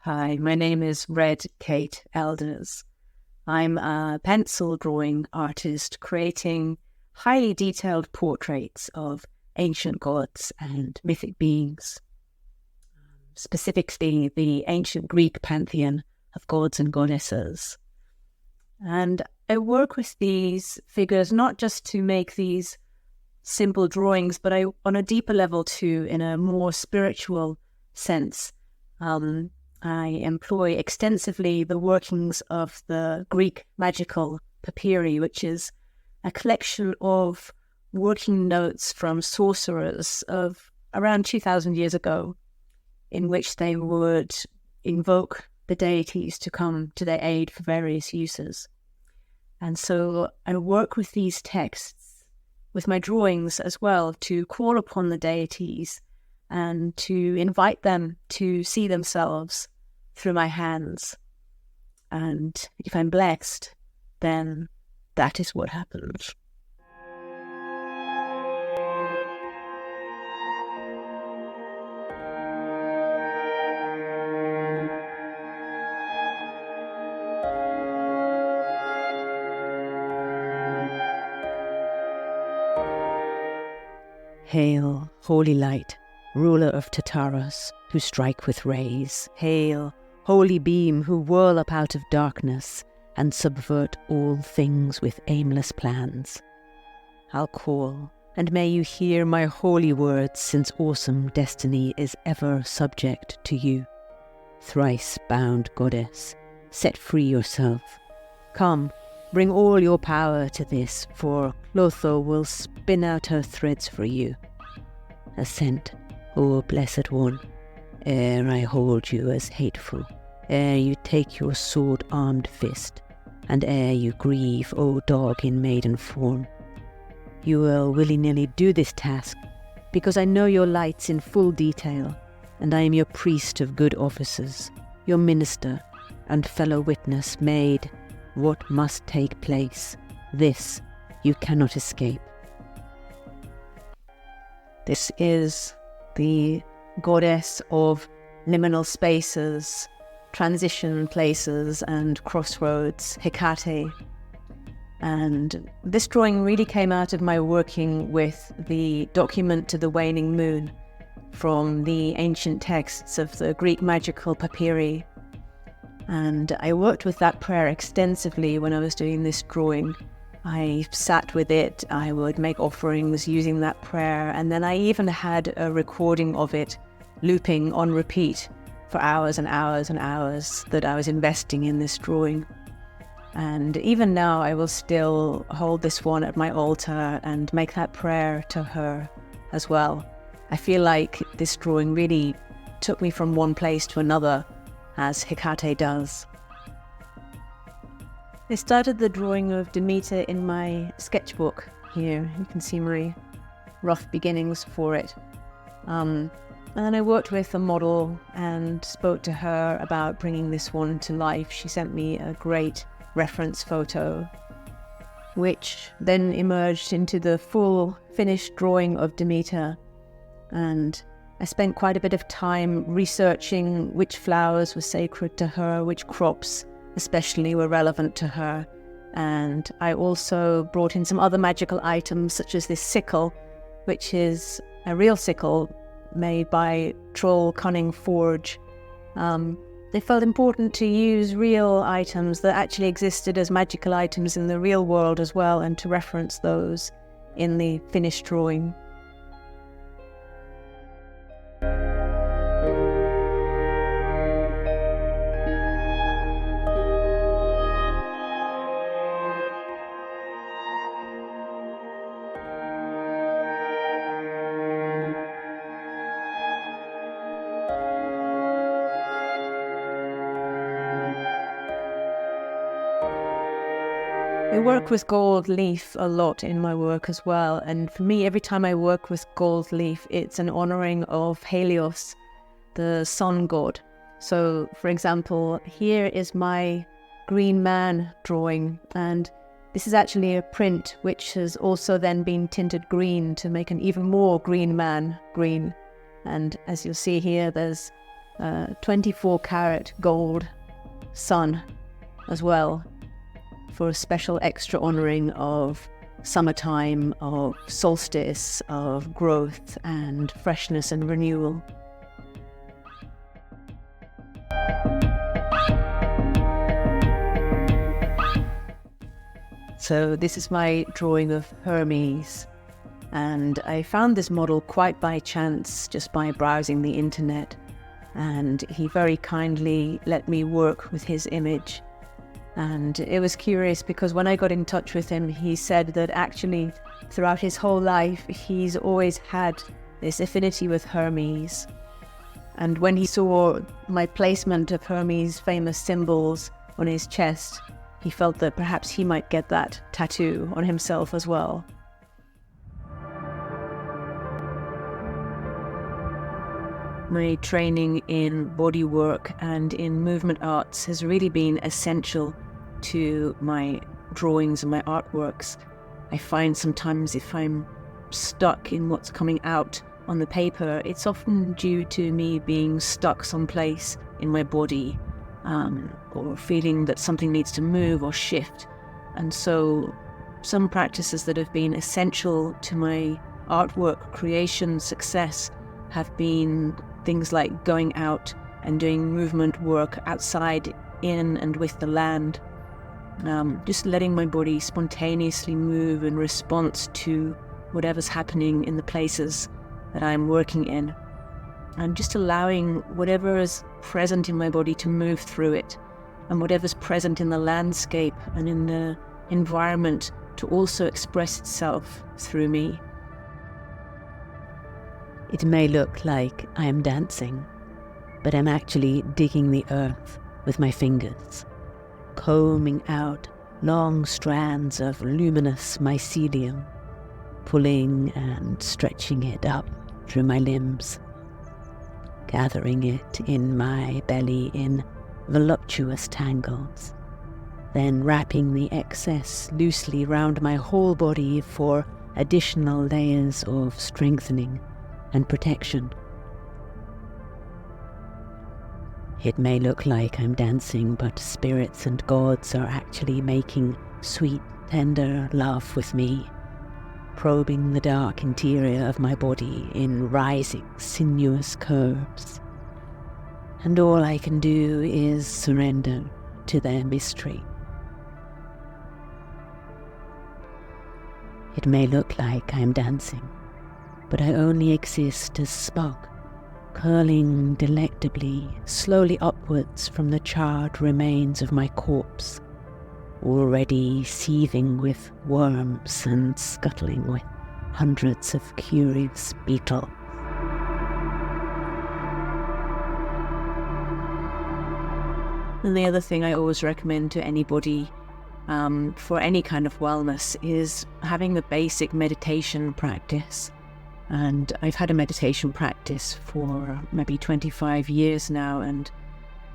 Hi, my name is Red Kate Elders. I'm a pencil drawing artist creating highly detailed portraits of ancient gods and mythic beings, specifically the ancient Greek pantheon of gods and goddesses. And I work with these figures not just to make these simple drawings, but on a deeper level too, in a more spiritual sense. I employ extensively the workings of the Greek magical papyri, which is a collection of working notes from sorcerers of around 2,000 years ago, in which they would invoke the deities to come to their aid for various uses. And so I work with these texts, with my drawings as well, to call upon the deities and to invite them to see themselves through my hands. And if I'm blessed, then that is what happens. Hail, holy light, ruler of Tartarus, who strike with rays. Hail, holy beam, who whirl up out of darkness and subvert all things with aimless plans. I'll call, and may you hear my holy words, since awesome destiny is ever subject to you. Thrice bound goddess, set free yourself. Come, bring all your power to this, for Clotho will spin out her threads for you. Assent, O blessed one, ere I hold you as hateful, ere you take your sword-armed fist, and ere you grieve, O dog in maiden form. You will willy-nilly do this task, because I know your lights in full detail, and I am your priest of good offices, your minister and fellow witness made what must take place. This you cannot escape. This is the goddess of liminal spaces, transition places and crossroads, Hecate. And this drawing really came out of my working with the document to the waning moon from the ancient texts of the Greek magical papyri. And I worked with that prayer extensively when I was doing this drawing. I sat with it, I would make offerings using that prayer, and then I even had a recording of it looping on repeat for hours and hours and hours that I was investing in this drawing. And even now I will still hold this one at my altar and make that prayer to her as well. I feel like this drawing really took me from one place to another, as Hecate does. I started the drawing of Demeter in my sketchbook here. You can see my rough beginnings for it. And then I worked with a model and spoke to her about bringing this one to life. She sent me a great reference photo, which then emerged into the full finished drawing of Demeter. And I spent quite a bit of time researching which flowers were sacred to her, which crops especially were relevant to her. And I also brought in some other magical items, such as this sickle, which is a real sickle made by Troll Cunning Forge. They felt important to use real items that actually existed as magical items in the real world as well, and to reference those in the finished drawing. I work with gold leaf a lot in my work as well, and for me, every time I work with gold leaf, it's an honouring of Helios, the sun god. So, for example, here is my green man drawing, and this is actually a print which has also then been tinted green to make an even more green man green. And as you'll see here, there's 24 karat gold sun as well, for a special extra honouring of summertime, of solstice, of growth and freshness and renewal. So this is my drawing of Hermes, and I found this model quite by chance, just by browsing the internet, and he very kindly let me work with his image. And it was curious because when I got in touch with him, he said that actually throughout his whole life he's always had this affinity with Hermes. And when he saw my placement of Hermes' famous symbols on his chest, he felt that perhaps he might get that tattoo on himself as well. My training in bodywork and in movement arts has really been essential to my drawings and my artworks. I find sometimes if I'm stuck in what's coming out on the paper, it's often due to me being stuck someplace in my body, or feeling that something needs to move or shift. And so some practices that have been essential to my artwork creation success have been things like going out and doing movement work outside, in and with the land. Just letting my body spontaneously move in response to whatever's happening in the places that I'm working in. And just allowing whatever is present in my body to move through it, and whatever's present in the landscape and in the environment to also express itself through me. It may look like I am dancing, but I'm actually digging the earth with my fingers, combing out long strands of luminous mycelium, pulling and stretching it up through my limbs, gathering it in my belly in voluptuous tangles, then wrapping the excess loosely round my whole body for additional layers of strengthening and protection. It may look like I'm dancing, but spirits and gods are actually making sweet, tender love with me, probing the dark interior of my body in rising, sinuous curves. And all I can do is surrender to their mystery. It may look like I'm dancing, but I only exist as smoke, curling delectably, slowly upwards from the charred remains of my corpse, already seething with worms and scuttling with hundreds of curious beetles. And the other thing I always recommend to anybody for any kind of wellness is having the basic meditation practice. And I've had a meditation practice for maybe 25 years now, and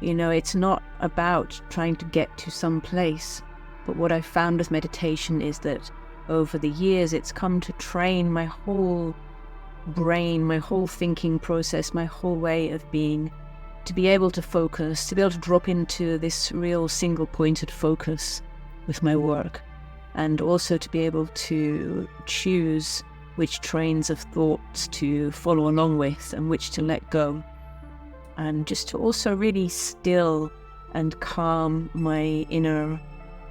it's not about trying to get to some place, but what I've found with meditation is that over the years it's come to train my whole brain, my whole thinking process, my whole way of being, to be able to focus, to be able to drop into this real single-pointed focus with my work, and also to be able to choose which trains of thoughts to follow along with and which to let go, and just to also really still and calm my inner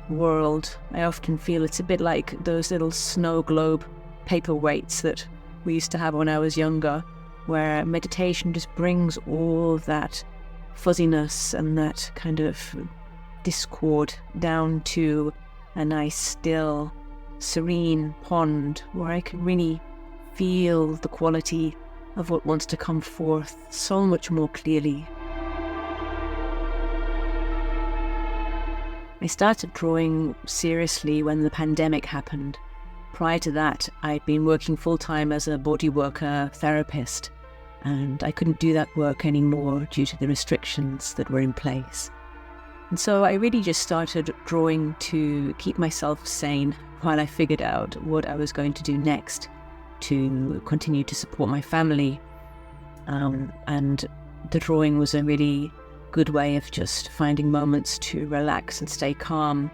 world. I often feel it's a bit like those little snow globe paperweights that we used to have when I was younger, where meditation just brings all of that fuzziness and that kind of discord down to a nice, still, serene pond where I can really feel the quality of what wants to come forth so much more clearly. I started drawing seriously when the pandemic happened. Prior to that, I'd been working full-time as a bodyworker therapist, and I couldn't do that work anymore due to the restrictions that were in place. And so I really just started drawing to keep myself sane while I figured out what I was going to do next to continue to support my family. And the drawing was a really good way of just finding moments to relax and stay calm.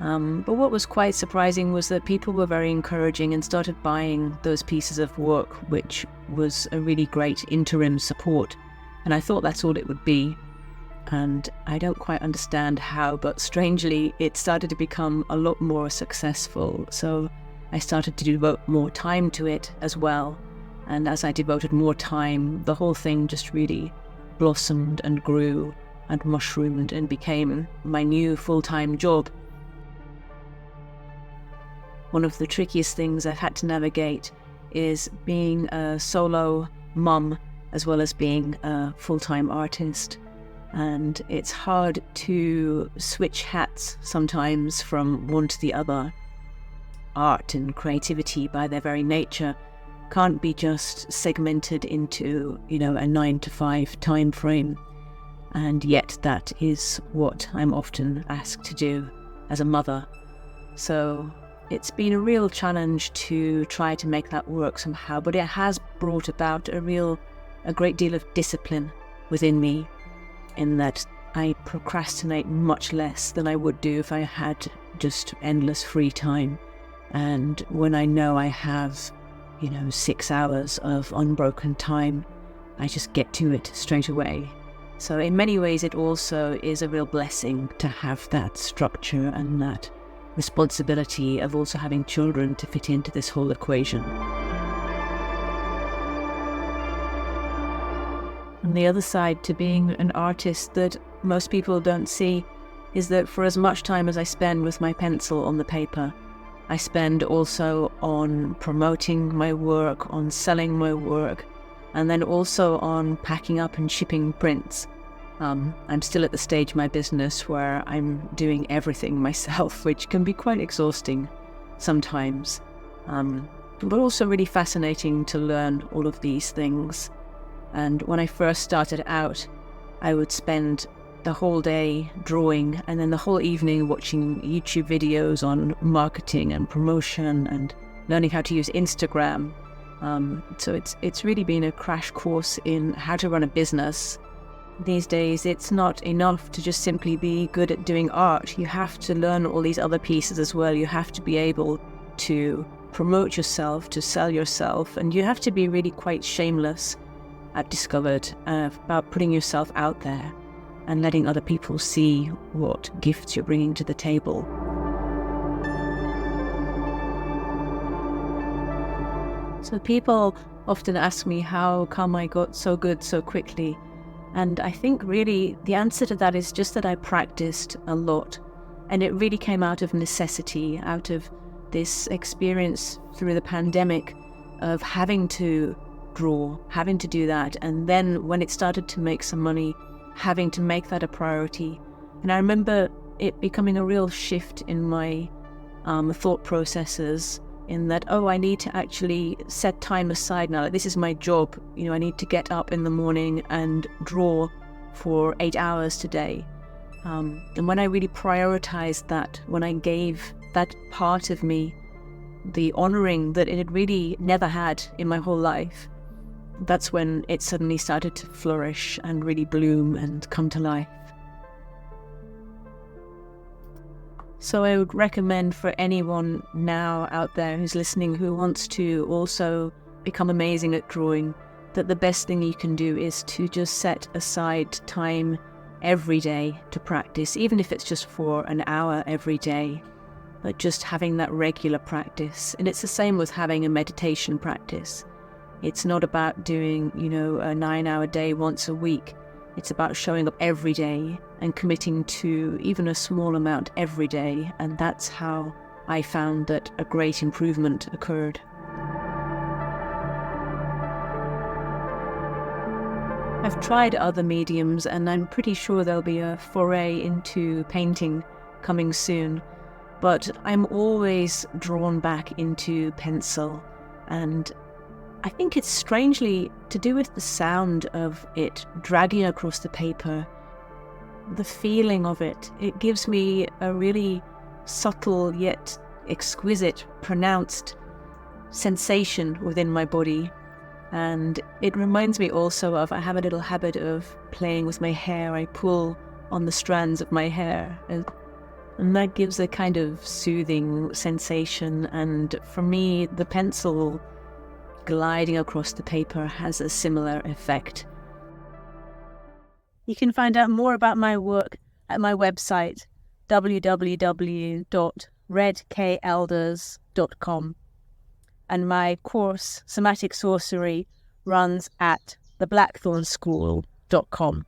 But what was quite surprising was that people were very encouraging and started buying those pieces of work, which was a really great interim support. And I thought that's all it would be. And I don't quite understand how, but strangely, it started to become a lot more successful. So I started to devote more time to it as well. And as I devoted more time, the whole thing just really blossomed and grew and mushroomed and became my new full-time job. One of the trickiest things I've had to navigate is being a solo mum as well as being a full-time artist. And it's hard to switch hats sometimes from one to the other. Art and creativity, by their very nature, can't be just segmented into, a 9-to-5 time frame. And yet that is what I'm often asked to do as a mother. So it's been a real challenge to try to make that work somehow, but it has brought about a great deal of discipline within me, in that I procrastinate much less than I would do if I had just endless free time. And when I know I have, 6 hours of unbroken time, I just get to it straight away. So in many ways, it also is a real blessing to have that structure and that responsibility of also having children to fit into this whole equation. And the other side to being an artist that most people don't see is that for as much time as I spend with my pencil on the paper, I spend also on promoting my work, on selling my work, and then also on packing up and shipping prints. I'm still at the stage of my business where I'm doing everything myself, which can be quite exhausting sometimes, but also really fascinating to learn all of these things. And when I first started out, I would spend the whole day drawing and then the whole evening watching YouTube videos on marketing and promotion and learning how to use Instagram. So it's really been a crash course in how to run a business. These days, it's not enough to just simply be good at doing art. You have to learn all these other pieces as well. You have to be able to promote yourself, to sell yourself, and you have to be really quite shameless, I've discovered, about putting yourself out there and letting other people see what gifts you're bringing to the table. So people often ask me how come I got so good so quickly. And I think really the answer to that is just that I practiced a lot. And it really came out of necessity, out of this experience through the pandemic of having to draw, having to do that. And then when it started to make some money, having to make that a priority. And I remember it becoming a real shift in my thought processes, in that, I need to actually set time aside now. Like, this is my job. I need to get up in the morning and draw for 8 hours today. And when I really prioritized that, when I gave that part of me the honoring that it had really never had in my whole life, that's when it suddenly started to flourish and really bloom and come to life. So I would recommend for anyone now out there who's listening who wants to also become amazing at drawing, that the best thing you can do is to just set aside time every day to practice, even if it's just for an hour every day, but just having that regular practice. And it's the same with having a meditation practice. It's not about doing, a 9-hour day once a week. It's about showing up every day and committing to even a small amount every day. And that's how I found that a great improvement occurred. I've tried other mediums, and I'm pretty sure there'll be a foray into painting coming soon. But I'm always drawn back into pencil, and I think it's strangely to do with the sound of it dragging across the paper, the feeling of it. It gives me a really subtle yet exquisite, pronounced sensation within my body. And it reminds me also of, I have a little habit of playing with my hair. I pull on the strands of my hair, and that gives a kind of soothing sensation. And for me, the pencil gliding across the paper has a similar effect. You can find out more about my work at my website, www.redkelders.com. And my course, Somatic Sorcery, runs at theblackthornschool.com.